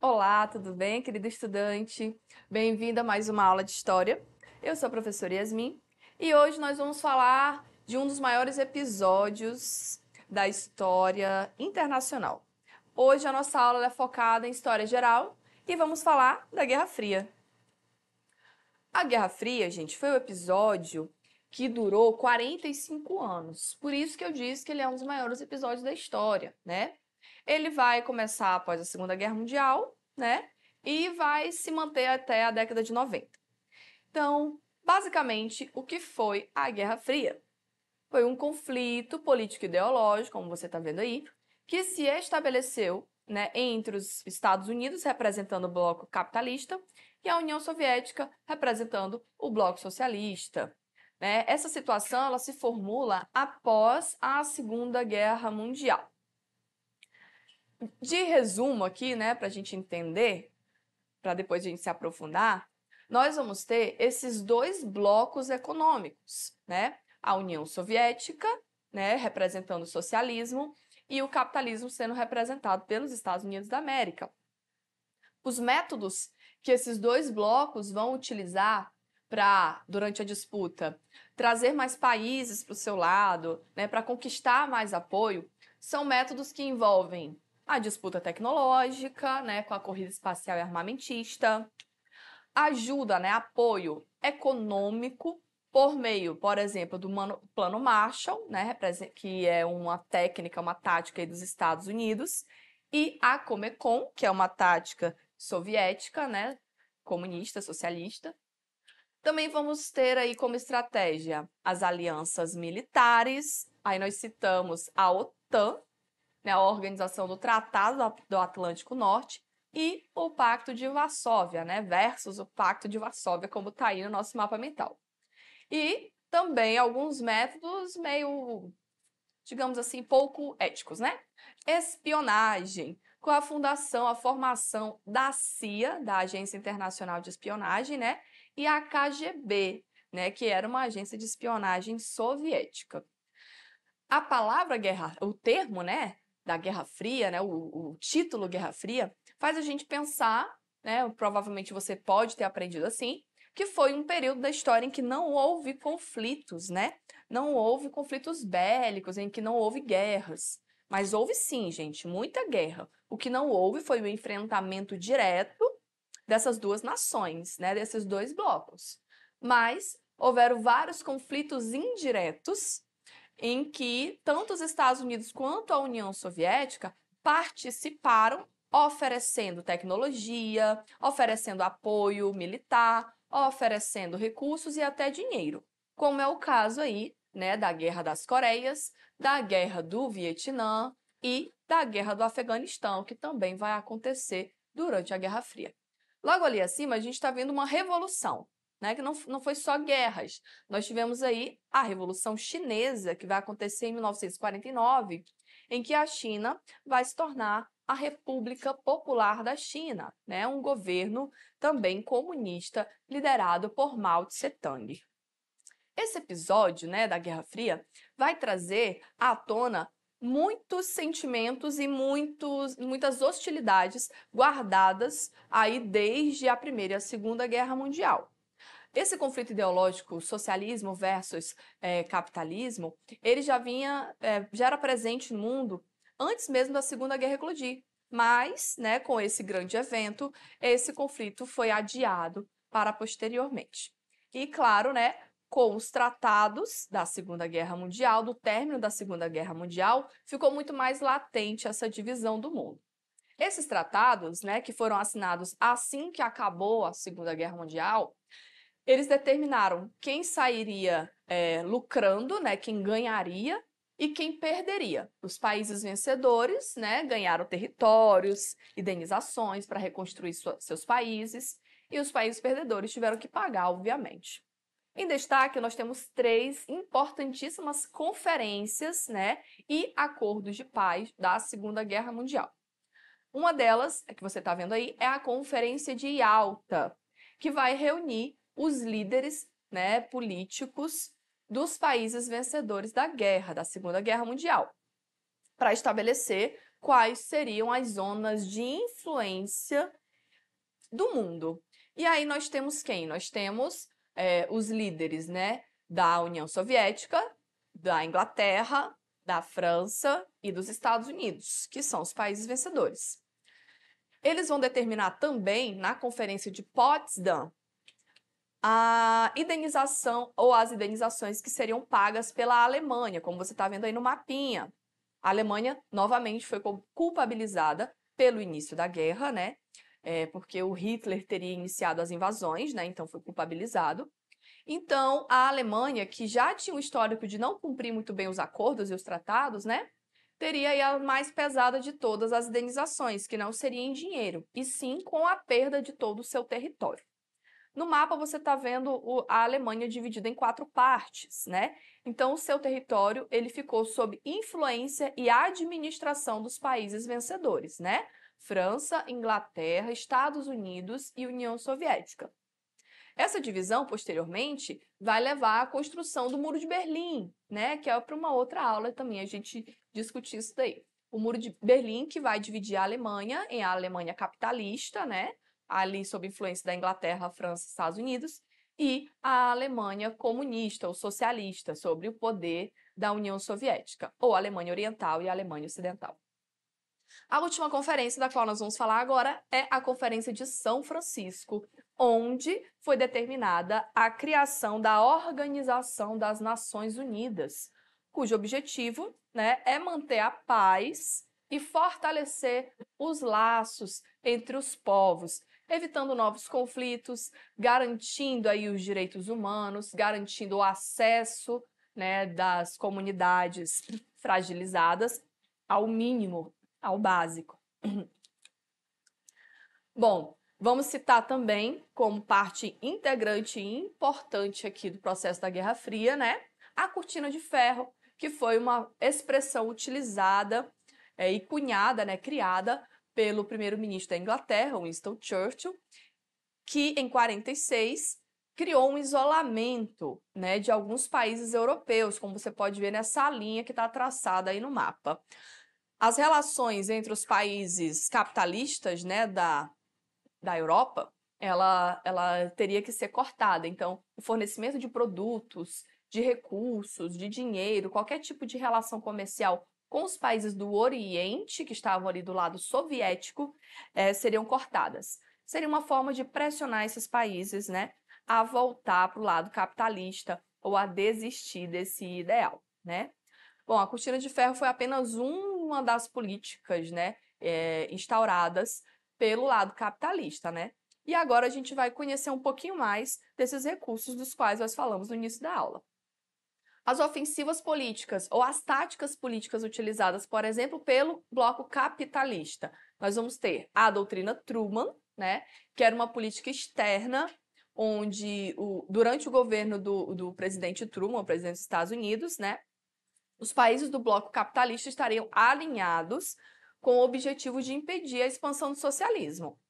Olá, tudo bem, querido estudante? Bem-vindo a mais uma aula de História. Eu sou a professora Yasmin e hoje nós vamos falar de um dos maiores episódios da história internacional. Hoje a nossa aula é focada em História Geral e vamos falar da Guerra Fria. A Guerra Fria, gente, foi um episódio que durou 45 anos. Por isso que eu disse que ele é um dos maiores episódios da história, né? Ele vai começar após a Segunda Guerra Mundial, né? E vai se manter até a década de 90. Então, basicamente, o que foi a Guerra Fria? Foi um conflito político-ideológico, como você está vendo aí, que se estabeleceu, né, entre os Estados Unidos, representando o bloco capitalista, e a União Soviética, representando o bloco socialista. Né? Essa situação ela se formula após a Segunda Guerra Mundial. De resumo aqui, né, para a gente entender, para depois a gente se aprofundar, nós vamos ter esses dois blocos econômicos, né? A União Soviética, né, representando o socialismo, e o capitalismo sendo representado pelos Estados Unidos da América. Os métodos que esses dois blocos vão utilizar para, durante a disputa, trazer mais países para o seu lado, né, para conquistar mais apoio, são métodos que envolvem a disputa tecnológica, né, com a corrida espacial e armamentista, ajuda, né, apoio econômico por meio, por exemplo, do Plano Marshall, né, que é uma técnica, uma tática aí dos Estados Unidos, e a Comecon, que é uma tática soviética, né, comunista, socialista. Também vamos ter aí como estratégia as alianças militares, aí nós citamos a OTAN, né, a Organização do Tratado do Atlântico Norte, e o Pacto de Varsóvia, né, versus o Pacto de Varsóvia, como está aí no nosso mapa mental. E também alguns métodos meio, digamos assim, pouco éticos, né? Espionagem, com a fundação, a formação da CIA, da Agência Internacional de Espionagem, né? E a KGB, né, que era uma agência de espionagem soviética. A palavra guerra, o termo, né, da Guerra Fria, né, o título Guerra Fria, faz a gente pensar, né, provavelmente você pode ter aprendido assim, que foi um período da história em que não houve conflitos, né? Não houve conflitos bélicos, em que não houve guerras. Mas houve sim, gente, muita guerra. O que não houve foi o enfrentamento direto dessas duas nações, né, desses dois blocos. Mas houveram vários conflitos indiretos em que tanto os Estados Unidos quanto a União Soviética participaram oferecendo tecnologia, oferecendo apoio militar, oferecendo recursos e até dinheiro, como é o caso aí, né, da Guerra das Coreias, da Guerra do Vietnã e da Guerra do Afeganistão, que também vai acontecer durante a Guerra Fria. Logo ali acima, a gente está vendo uma revolução, né, que não foi só guerras. Nós tivemos aí a Revolução Chinesa, que vai acontecer em 1949, em que a China vai se tornar a República Popular da China, né, um governo também comunista liderado por Mao Tse-tung. Esse episódio, né, da Guerra Fria vai trazer à tona muitos sentimentos e muitas hostilidades guardadas aí desde a Primeira e a Segunda Guerra Mundial. Esse conflito ideológico, socialismo versus capitalismo, ele já era presente no mundo antes mesmo da Segunda Guerra eclodir. Mas, né, com esse grande evento, esse conflito foi adiado para posteriormente. E, claro, né, com os tratados da Segunda Guerra Mundial, do término da Segunda Guerra Mundial, ficou muito mais latente essa divisão do mundo. Esses tratados, né, que foram assinados assim que acabou a Segunda Guerra Mundial, eles determinaram quem sairia lucrando, né, quem ganharia e quem perderia. Os países vencedores, né, ganharam territórios, indenizações para reconstruir seus países, e os países perdedores tiveram que pagar, obviamente. Em destaque, nós temos 3 importantíssimas conferências, né, e acordos de paz da Segunda Guerra Mundial. Uma delas, que você está vendo aí, é a Conferência de Yalta, que vai reunir os líderes, né, políticos dos países vencedores da guerra, da Segunda Guerra Mundial, para estabelecer quais seriam as zonas de influência do mundo. E aí nós temos quem? Nós temos os líderes, né, da União Soviética, da Inglaterra, da França e dos Estados Unidos, que são os países vencedores. Eles vão determinar também, na Conferência de Potsdam, a indenização ou as indenizações que seriam pagas pela Alemanha, como você está vendo aí no mapinha. A Alemanha, novamente, foi culpabilizada pelo início da guerra, né? Porque o Hitler teria iniciado as invasões, né? Então foi culpabilizado. Então, a Alemanha, que já tinha um histórico de não cumprir muito bem os acordos e os tratados, né? Teria aí a mais pesada de todas as indenizações, que não seria em dinheiro, e sim com a perda de todo o seu território. No mapa você está vendo a Alemanha dividida em 4 partes, né? Então, o seu território ele ficou sob influência e administração dos países vencedores, né? França, Inglaterra, Estados Unidos e União Soviética. Essa divisão, posteriormente, vai levar à construção do Muro de Berlim, né? Que é para uma outra aula também a gente discutir isso daí. O Muro de Berlim, que vai dividir a Alemanha em a Alemanha capitalista, né? Ali sob influência da Inglaterra, França e Estados Unidos, e a Alemanha comunista ou socialista, sobre o poder da União Soviética, ou a Alemanha Oriental e a Alemanha Ocidental. A última conferência da qual nós vamos falar agora é a Conferência de São Francisco, onde foi determinada a criação da Organização das Nações Unidas, cujo objetivo, né, é manter a paz e fortalecer os laços entre os povos, evitando novos conflitos, garantindo aí os direitos humanos, garantindo o acesso, né, das comunidades fragilizadas ao mínimo, ao básico. Bom, vamos citar também, como parte integrante e importante aqui do processo da Guerra Fria, né, a cortina de ferro, que foi uma expressão utilizada e cunhada, né, criada pelo primeiro-ministro da Inglaterra, Winston Churchill, que em 46 criou um isolamento, né, de alguns países europeus, como você pode ver nessa linha que está traçada aí no mapa. As relações entre os países capitalistas, né, da Europa, ela teria que ser cortada. Então, o fornecimento de produtos, de recursos, de dinheiro, qualquer tipo de relação comercial com os países do Oriente, que estavam ali do lado soviético, seriam cortadas. Seria uma forma de pressionar esses países, né, a voltar para o lado capitalista ou a desistir desse ideal, né? Bom, a cortina de ferro foi apenas uma das políticas, né, instauradas pelo lado capitalista, né? E agora a gente vai conhecer um pouquinho mais desses recursos dos quais nós falamos no início da aula. As ofensivas políticas ou as táticas políticas utilizadas, por exemplo, pelo bloco capitalista. Nós vamos ter a doutrina Truman, né, que era uma política externa onde, durante o governo do presidente Truman, o presidente dos Estados Unidos, né, os países do bloco capitalista estariam alinhados com o objetivo de impedir a expansão do socialismo.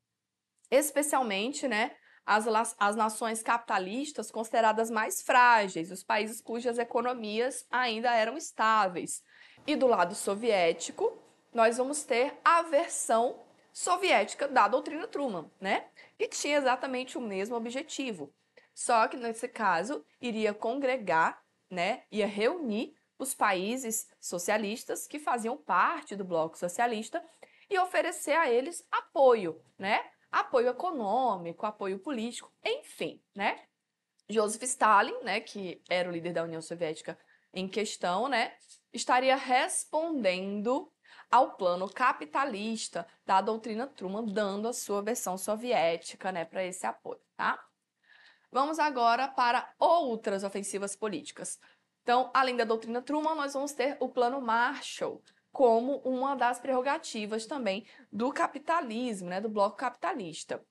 Especialmente, né, as nações capitalistas consideradas mais frágeis, os países cujas economias ainda eram estáveis. E do lado soviético, nós vamos ter a versão soviética da doutrina Truman, né, que tinha exatamente o mesmo objetivo. Só que, nesse caso, iria congregar, né, ia reunir os países socialistas que faziam parte do bloco socialista e oferecer a eles apoio, né? Apoio econômico, apoio político, enfim, né? Joseph Stalin, né, que era o líder da União Soviética em questão, né, estaria respondendo ao plano capitalista da doutrina Truman, dando a sua versão soviética, né, para esse apoio, tá? Vamos agora para outras ofensivas políticas. Então, além da doutrina Truman, nós vamos ter o Plano Marshall como uma das prerrogativas também do capitalismo, né, do bloco capitalista.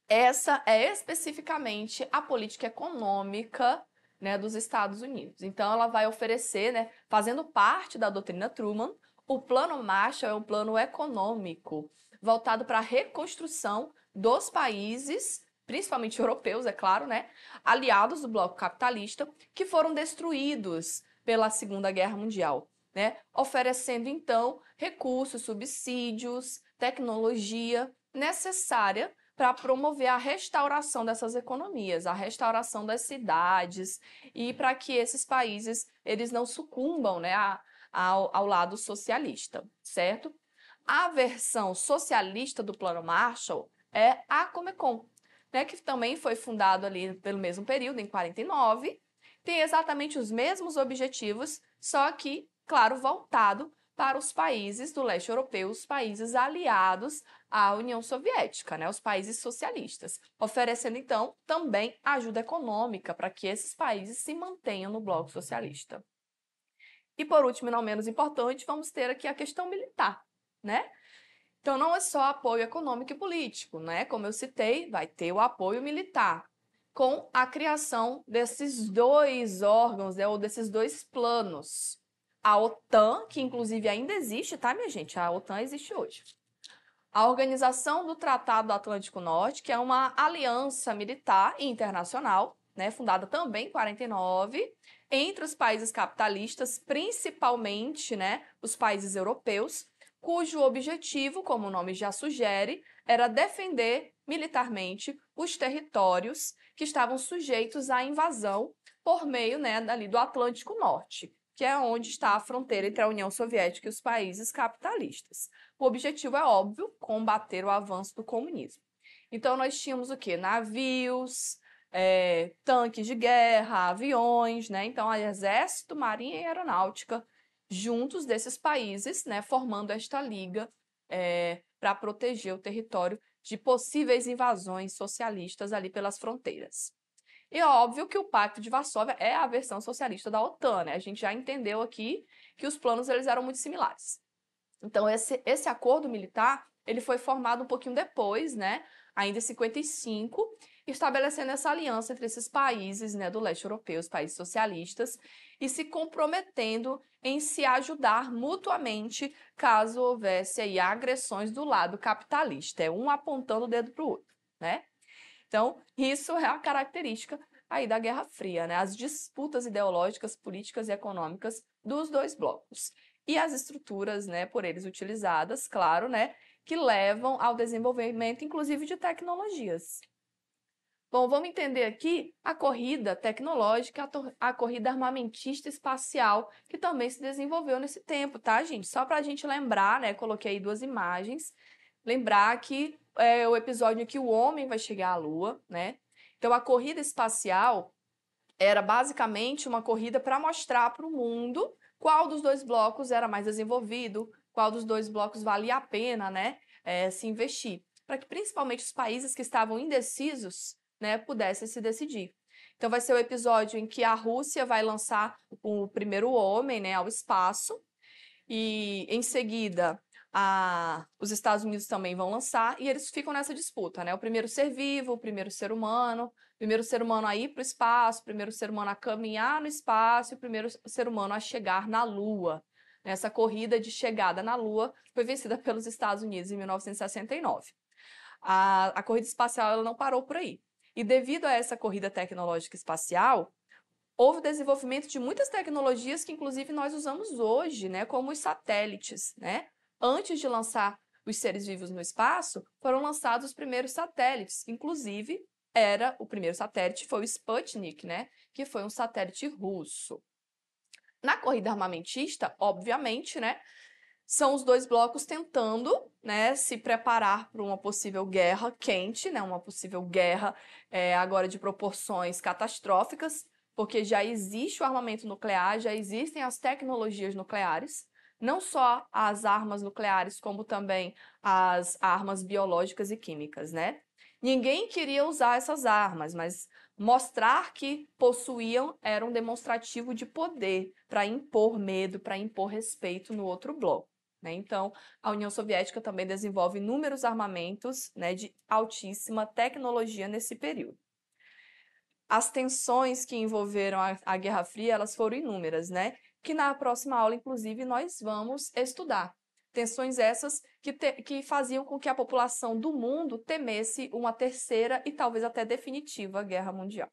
Essa é especificamente a política econômica né, dos Estados Unidos. Então, ela vai oferecer, né, fazendo parte da doutrina Truman, o Plano Marshall é um plano econômico voltado para a reconstrução dos países, principalmente europeus, é claro, né, aliados do bloco capitalista, que foram destruídos pela Segunda Guerra Mundial, né, oferecendo então recursos, subsídios, tecnologia necessária para promover a restauração dessas economias, a restauração das cidades e para que esses países eles não sucumbam, né, ao lado socialista, certo? A versão socialista do Plano Marshall é a Comecon, né, que também foi fundado ali pelo mesmo período, em 49, tem exatamente os mesmos objetivos, só que, claro, voltado para os países do leste europeu, os países aliados à União Soviética, né, os países socialistas, oferecendo então também ajuda econômica para que esses países se mantenham no bloco socialista. E por último, e não menos importante, vamos ter aqui a questão militar, né? Então não é só apoio econômico e político, né? Como eu citei, vai ter o apoio militar, com a criação desses dois órgãos, né, ou desses dois planos. A OTAN, que inclusive ainda existe, tá, minha gente? A OTAN existe hoje. A Organização do Tratado do Atlântico Norte, que é uma aliança militar e internacional, né, fundada também em 49, entre os países capitalistas, principalmente, né, os países europeus, cujo objetivo, como o nome já sugere, era defender militarmente os territórios que estavam sujeitos à invasão por meio, né, ali do Atlântico Norte, que é onde está a fronteira entre a União Soviética e os países capitalistas. O objetivo é óbvio, combater o avanço do comunismo. Então nós tínhamos o quê? Navios, tanques de guerra, aviões, né? Então, exército, marinha e aeronáutica juntos desses países, né, formando esta liga para proteger o território de possíveis invasões socialistas ali pelas fronteiras. E é óbvio que o Pacto de Varsóvia é a versão socialista da OTAN, né? A gente já entendeu aqui que os planos eles eram muito similares. Então, esse acordo militar ele foi formado um pouquinho depois, né? Ainda em 55, estabelecendo essa aliança entre esses países, né, do leste europeu, os países socialistas, e se comprometendo em se ajudar mutuamente caso houvesse aí agressões do lado capitalista, é um apontando o dedo para o outro, né? Então, isso é a característica aí da Guerra Fria, né? As disputas ideológicas, políticas e econômicas dos dois blocos. E as estruturas, né, por eles utilizadas, claro, né, que levam ao desenvolvimento, inclusive, de tecnologias. Bom, vamos entender aqui a corrida tecnológica, a corrida armamentista espacial, que também se desenvolveu nesse tempo, tá, gente? Só para a gente lembrar, né, coloquei aí duas imagens, lembrar que é o episódio em que o homem vai chegar à Lua, né? Então, a corrida espacial era basicamente uma corrida para mostrar para o mundo qual dos dois blocos era mais desenvolvido, qual dos dois blocos valia a pena, né, se investir, para que principalmente os países que estavam indecisos, né, pudessem se decidir. Então vai ser o episódio em que a Rússia vai lançar o primeiro homem, né, ao espaço, e em seguida os Estados Unidos também vão lançar, e eles ficam nessa disputa, né? O primeiro ser vivo, o primeiro ser humano a ir para o espaço, o primeiro ser humano a caminhar no espaço, e o primeiro ser humano a chegar na Lua. Essa corrida de chegada na Lua foi vencida pelos Estados Unidos em 1969. A corrida espacial ela não parou por aí. E devido a essa corrida tecnológica espacial, houve desenvolvimento de muitas tecnologias que, inclusive, nós usamos hoje, né, como os satélites, né? Antes de lançar os seres vivos no espaço, foram lançados os primeiros satélites. Inclusive, o primeiro satélite foi o Sputnik, né? Que foi um satélite russo. Na corrida armamentista, obviamente, né? São os dois blocos tentando, né, se preparar para uma possível guerra quente, né? Uma possível guerra agora de proporções catastróficas, porque já existe o armamento nuclear, já existem as tecnologias nucleares, não só as armas nucleares, como também as armas biológicas e químicas, né? Ninguém queria usar essas armas, mas mostrar que possuíam era um demonstrativo de poder para impor medo, para impor respeito no outro bloco, né? Então, a União Soviética também desenvolve inúmeros armamentos, né, de altíssima tecnologia nesse período. as tensões que envolveram a Guerra Fria, elas foram inúmeras, né? Que na próxima aula, inclusive, nós vamos estudar. Tensões essas que faziam com que a população do mundo temesse uma terceira e talvez até definitiva guerra mundial.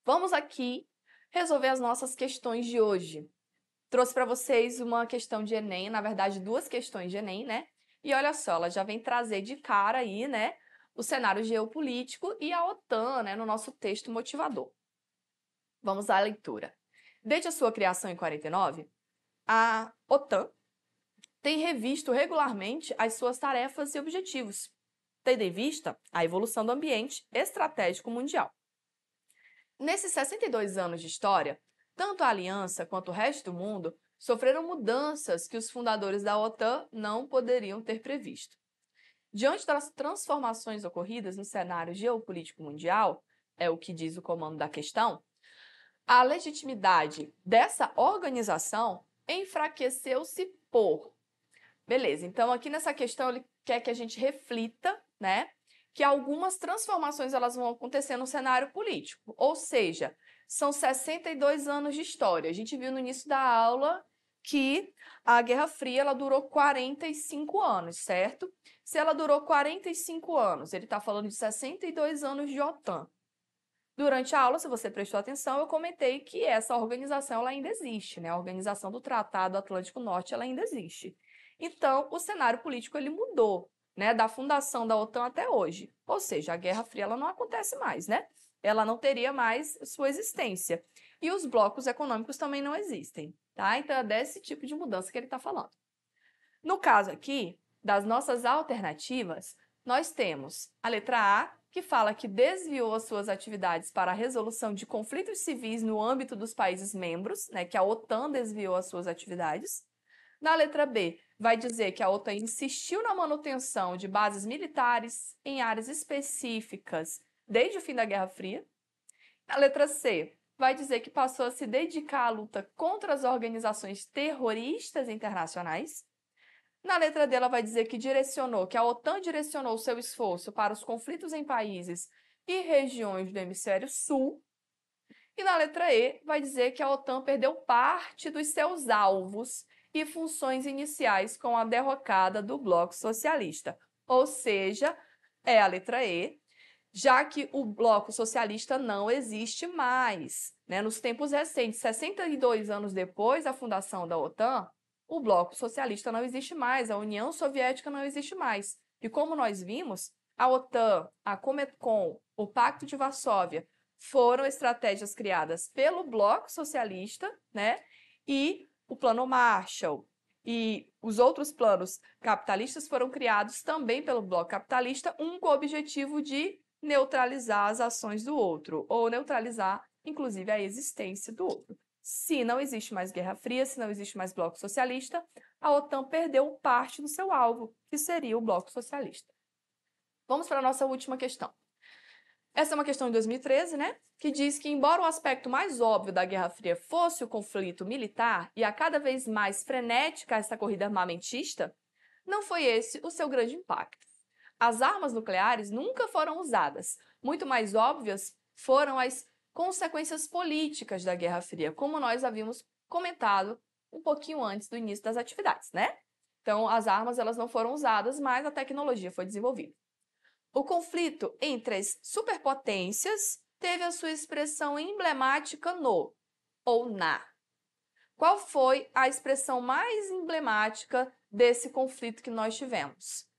Vamos aqui resolver as nossas questões de hoje. Trouxe para vocês uma questão de Enem, na verdade, duas questões de Enem, né? E olha só, ela já vem trazer de cara aí, né, o cenário geopolítico e a OTAN, né, no nosso texto motivador. Vamos à leitura. Desde a sua criação em 49, a OTAN tem revisto regularmente as suas tarefas e objetivos, tendo em vista a evolução do ambiente estratégico mundial. Nesses 62 anos de história, tanto a aliança quanto o resto do mundo sofreram mudanças que os fundadores da OTAN não poderiam ter previsto. Diante das transformações ocorridas no cenário geopolítico mundial, é o que diz o comando da questão, a legitimidade dessa organização enfraqueceu-se por... Beleza, então aqui nessa questão ele quer que a gente reflita, né, que algumas transformações elas vão acontecer no cenário político, ou seja, são 62 anos de história. A gente viu no início da aula que a Guerra Fria ela durou 45 anos, certo? Se ela durou 45 anos, ele está falando de 62 anos de OTAN. Durante a aula, se você prestou atenção, eu comentei que essa organização ela ainda existe, né? A Organização do Tratado Atlântico Norte ela ainda existe. Então, o cenário político ele mudou, né? Da fundação da OTAN até hoje. Ou seja, a Guerra Fria ela não acontece mais, né? Ela não teria mais sua existência. E os blocos econômicos também não existem, tá? Então, é desse tipo de mudança que ele está falando. No caso aqui, das nossas alternativas, nós temos a letra A, que fala que desviou as suas atividades para a resolução de conflitos civis no âmbito dos países membros, né, que a OTAN desviou as suas atividades. Na letra B, vai dizer que a OTAN insistiu na manutenção de bases militares em áreas específicas desde o fim da Guerra Fria. Na letra C, vai dizer que passou a se dedicar à luta contra as organizações terroristas internacionais. Na letra D, ela vai dizer que a OTAN direcionou seu esforço para os conflitos em países e regiões do hemisfério sul. E na letra E, vai dizer que a OTAN perdeu parte dos seus alvos e funções iniciais com a derrocada do Bloco Socialista. Ou seja, é a letra E, já que o Bloco Socialista não existe mais, né? Nos tempos recentes, 62 anos depois da fundação da OTAN, o Bloco Socialista não existe mais, a União Soviética não existe mais. E como nós vimos, a OTAN, a Comecon, o Pacto de Varsóvia foram estratégias criadas pelo Bloco Socialista, né? E o Plano Marshall e os outros planos capitalistas foram criados também pelo Bloco Capitalista, um com o objetivo de neutralizar as ações do outro, ou neutralizar, inclusive, a existência do outro. Se não existe mais Guerra Fria, se não existe mais Bloco Socialista, a OTAN perdeu parte do seu alvo, que seria o Bloco Socialista. Vamos para a nossa última questão. Essa é uma questão de 2013, né? Que diz que, embora o aspecto mais óbvio da Guerra Fria fosse o conflito militar e a cada vez mais frenética essa corrida armamentista, não foi esse o seu grande impacto. As armas nucleares nunca foram usadas. Muito mais óbvias foram as consequências políticas da Guerra Fria, como nós havíamos comentado um pouquinho antes do início das atividades, né? Então, as armas elas não foram usadas, mas a tecnologia foi desenvolvida. O conflito entre as superpotências teve a sua expressão emblemática no, ou na. Qual foi a expressão mais emblemática desse conflito que nós tivemos?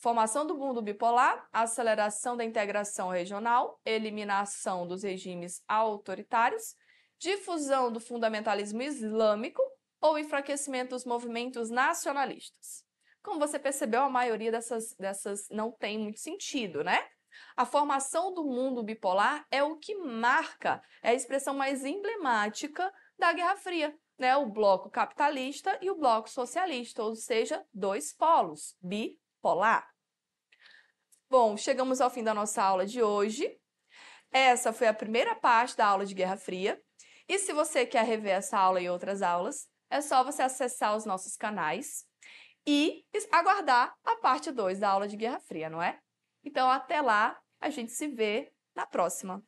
Formação do mundo bipolar, aceleração da integração regional, eliminação dos regimes autoritários, difusão do fundamentalismo islâmico ou enfraquecimento dos movimentos nacionalistas. Como você percebeu, a maioria dessas não tem muito sentido, né? A formação do mundo bipolar é o que marca, é a expressão mais emblemática da Guerra Fria, né? O bloco capitalista e o bloco socialista, ou seja, dois polos, bipolar. Bom, chegamos ao fim da nossa aula de hoje. Essa foi a primeira parte da aula de Guerra Fria. E se você quer rever essa aula e outras aulas, é só você acessar os nossos canais e aguardar a parte 2 da aula de Guerra Fria, não é? Então, até lá, a gente se vê na próxima.